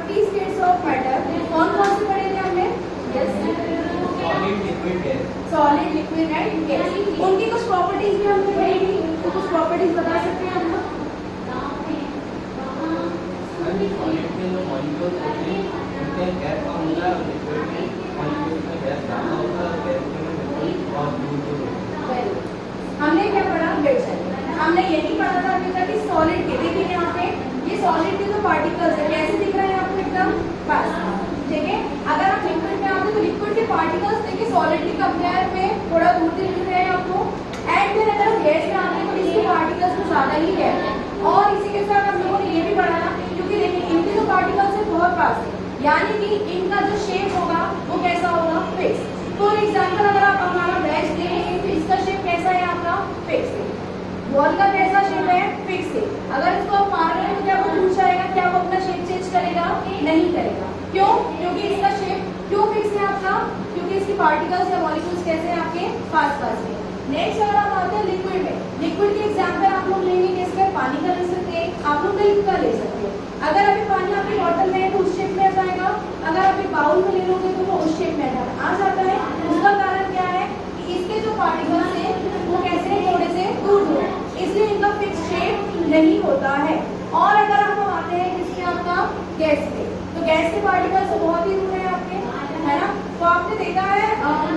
50 states of matter कौन कौन से पढ़े थे हमने? Solid, liquid and gas. उनकी कुछ प्रॉपर्टीज भी हमने पढ़ी थी, तो कुछ प्रॉपर्टीज बता सकते हैं हम लोग? हमने क्या पढ़ा? हमने ये नहीं पढ़ा था अभी तक कि सॉलिड के, देखिए यहाँ पे ये सॉलिड के जो पार्टिकल्स है कैसे दिख रहे हैं आपको? एकदम पास, ठीक है। अगर आप लिक्विड में आते तो लिक्विड के पार्टिकल्स देखिए सॉलिड के कंपेयर में थोड़ा दूर दिख रहे हैं आपको, एंड फिर अगर गैस में आते हैं तो इसके पार्टिकल्स तो ज्यादा ही है। और इसी के साथ हम लोगों ने ये भी पढ़ा ना, क्योंकि देखिए इनके जो पार्टिकल्स है बहुत पास है, यानी कि इनका जो शेप होगा वो कैसा होगा? फिक्स। फॉर एग्जाम्पल अगर आप हमारा ब्रश देखेंगे तो इसका शेप कैसा है आपका? फिक्स है। बॉल का कैसा शेप है? फिक्स है। अगर इसको आप मार रहे हैं तो क्या वो टूट जाएगा? क्या वो अपना शेप चेंज करेगा? नहीं करेगा। क्यों? क्योंकि इसका शेप क्यों फिक्स है आपका? क्योंकि इसकी पार्टिकल्स या मॉलिक्यूल्स कैसे हैं आपके? पास पास है। नेक्स्ट अगर हम आते हैं लिक्विड में, लिक्विड के एग्जाम्पल आप लोग लेंगे किसके? पानी का ले सकते हैं, आप लोग मिल्क का ले सकते हैं। अगर अभी पानी आपकी बॉटल में है तो उस शेप में आ जाएगा, अगर आप एक बाउल में ले लोगे तो वो उस शेप में आ जाता है। उसका कारण क्या है कि इसके जो पार्टिकल्स हैं वो कैसे थोड़े से दूर दूर, इसलिए इनका फिक्स शेप नहीं होता है। और अगर हम आते हैं किसके? आपका गैस पे, तो गैस के पार्टिकल्स बहुत ही दूर है आपके, है ना। तो आपने देखा है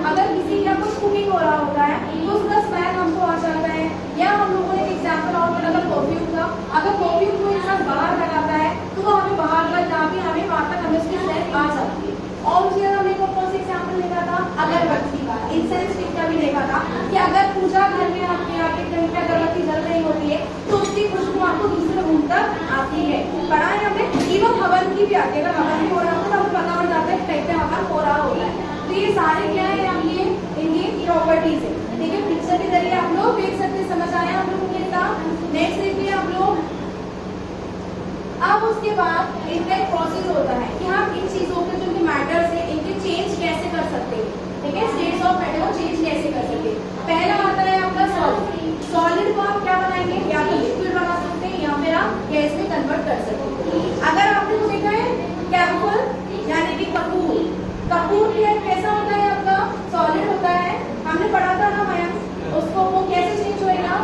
अगर किसी का कुछ कुकिंग हो रहा होता है तो उसका स्मेल हमको आ जाता है। या हम लोगों ने एग्जाम्पल और पढ़ा परफ्यूम का, अगर परफ्यूम को इंसान बाहर लगाता है तो वो हमें बाहर तक जहाँ भी हमें वहाँ तक हमें उसकी स्मेल आ जाती है। और उसके बाद हमने कौन सा एग्जाम्पल देखा था? अगरबत्ती का, इंसेंस स्टिक का भी देखा था कि अगर पूजा घर में आपके यहाँ पे कहीं पे अगरबत्ती जल रही होती है तो उसकी खुशबू आपको दूसरे रूम तक आती है। पढ़ा है हमने। इवन हवन की भी आती है, अगर हवन भी हो रहा होता है तो हमें पता पड़ जाता है कहीं पे हवन हो रहा होता है। तो ये सारे क्या है आपके? इनकी प्रॉपर्टीज है, ठीक है। पिक्चर के जरिए आप लोग देख सकते हैं, समझ आया हम लोगों के साथ। नेक्स्ट देखिए आप लोग, अब उसके बाद इनका एक प्रोसेस होता है कि हम इन चीजों के जो मैटर्स है इनके चेंज कैसे कर सकते हैं, ठीक है। स्टेट्स ऑफ मैटर को चेंज कैसे कर सकते हैं। पहला आता है आपका सॉलिड। सॉलिड को आप क्या बनाएंगे? या तो लिक्विड बना सकते हैं या फिर आप गैस में कन्वर्ट कर सकते हैं। अगर आपने तो देखा है कैम्फर यानी कि कपूर, कपूर कैसा होता है आपका? सॉलिड होता है। हमने पढ़ा था ना मैम, उसको वो कैसे चेंज होएगा?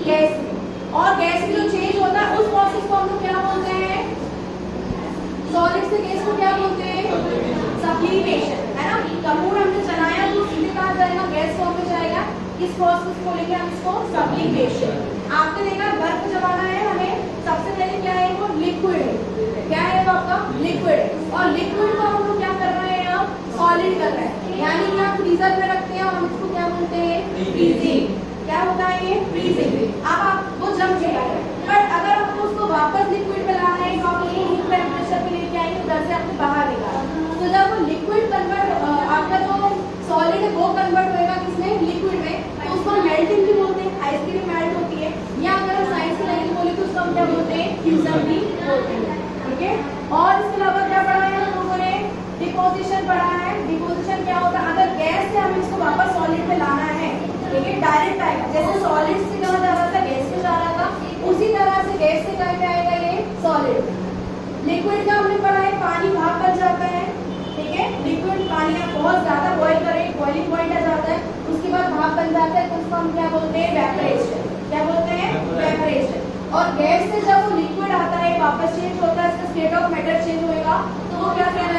गैस में। और गैस में जो चेंज होता है उस प्रोसेस को हम लोग क्या बोलते हैं? सॉलिड से गैस को क्या बोलते हैं? सब्लिमेशन, है ना। कपूर हमने जलाया तो सीधे कहाँ जाएगा? गैस फॉर्म में जाएगा। इस प्रोसेस को लेकर हम इसको सब्लिमेशन। आपने देखा बर्फ जमाना है हमें, सबसे पहले क्या है? वो लिक्विड है। क्या है वो आपका? लिक्विड है। और लिक्विड को हम लोग क्या कर रहे हैं? अब सॉलिड कर रहे हैं, यानी कि आप फ्रीजर में रखते हैं और हम इसको क्या बोलते हैं? फ्रीजिंग। क्या होता है ये? फ्रीजिंग। अब आप वो जम चुका है, बट अगर आपको उसको वापस लिक्विड में लाना है तो आप उसको रूम टेम्परेचर पे लेके आएंगे, उधर से आपको बाहर निकाला। तो जब वो लिक्विड कन्वर्ट आपका जो सॉलिड है वो कन्वर्ट होएगा किसमें? लिक्विड में, तो उसको मेल्टिंग भी बोलते हैं। आइसक्रीम मेल्ट होती है, या अगर हम साइंस की लाइन बोले तो उसको हम क्या बोलते हैं? फ्यूजन भी बोलते हैं, ठीक है। और इसके अलावा क्या पढ़ा है हम लोगों ने? डिपोजिशन पढ़ा है। डिपोजिशन क्या होता है? अगर गैस से हमें इसको वापस सॉलिड में लाना है, ठीक है, डायरेक्ट आएगा। जैसे सॉलिड से कहाँ जा रहा था? गैस में जा रहा था, उसी तरह से गैस से कहाँ आएगा? ये सॉलिड। लिक्विड का हमने पढ़ा है, पानी भाप बन जाता है, ठीक है। लिक्विड पानी आप बहुत ज्यादा बॉईल करें, बॉइलिंग पॉइंट आ जाता है, उसके बाद भाप बन जाता है, तो उसको हम क्या बोलते हैं? वेपरेशन। क्या बोलते हैं? वेपरेशन। और गैस से जब वो लिक्विड आता है वापस चेंज होता है, इसका स्टेट ऑफ मैटर चेंज होएगा, तो वो क्या कहलाएगा?